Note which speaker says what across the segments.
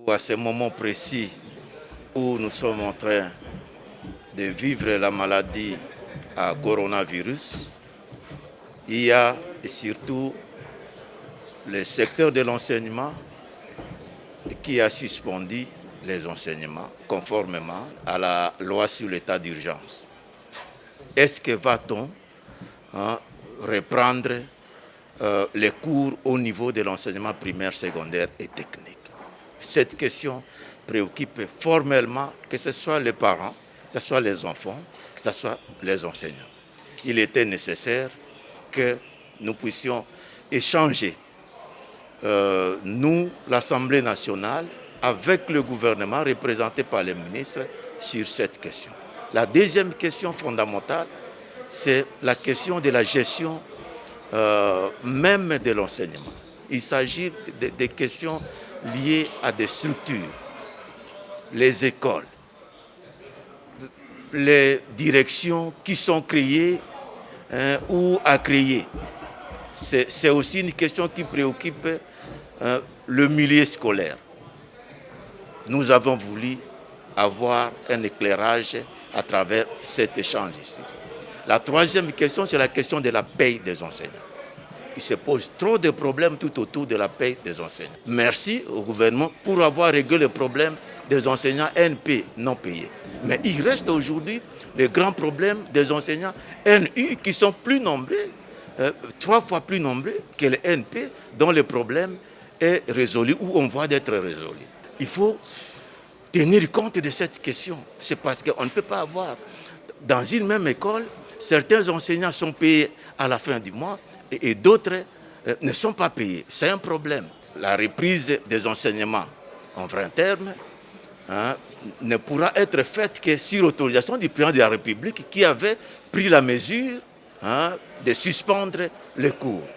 Speaker 1: À ce moment précis où nous sommes en train de vivre la maladie à coronavirus, il y a surtout le secteur de l'enseignement qui a suspendu les enseignements conformément à la loi sur l'état d'urgence. Est-ce que va-t-on reprendre les cours au niveau de l'enseignement primaire, secondaire et technique? Cette question préoccupe formellement que ce soit les parents, que ce soit les enfants, que ce soit les enseignants. Il était nécessaire que nous puissions échanger, nous, l'Assemblée nationale, avec le gouvernement représenté par les ministres sur cette question. La deuxième question fondamentale, c'est la question de la gestion même de l'enseignement. Il s'agit de questions liées à des structures, les écoles, les directions qui sont créées ou à créer. C'est aussi une question qui préoccupe le milieu scolaire. Nous avons voulu avoir un éclairage à travers cet échange ici. La troisième question, c'est la question de la paye des enseignants. Il se pose trop de problèmes tout autour de la paye des enseignants. Merci au gouvernement pour avoir réglé le problème des enseignants NP non payés. Mais il reste aujourd'hui le grand problème des enseignants NU qui sont plus nombreux, 3 fois plus nombreux que les NP, dont le problème est résolu ou on voit d'être résolu. Il faut tenir compte de cette question. C'est parce qu'on ne peut pas avoir, dans une même école, certains enseignants sont payés à la fin du mois et d'autres ne sont pas payés. C'est un problème. La reprise des enseignements en vrai terme ne pourra être faite que sur autorisation du président de la République qui avait pris la mesure de suspendre les cours.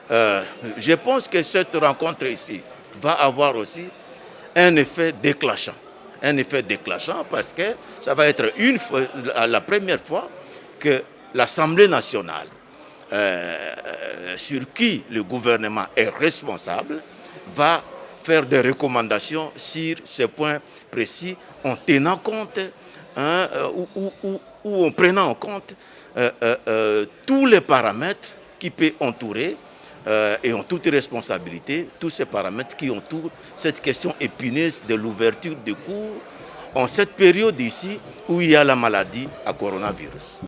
Speaker 1: Je pense que cette rencontre ici va avoir aussi un effet déclenchant. Un effet déclenchant parce que ça va être la première fois que l'Assemblée nationale, sur qui le gouvernement est responsable, va faire des recommandations sur ces points précis en tenant compte ou en prenant en compte tous les paramètres qui peuvent entourer et en toute responsabilité, tous ces paramètres qui entourent cette question épineuse de l'ouverture des cours en cette période ici où il y a la maladie à coronavirus.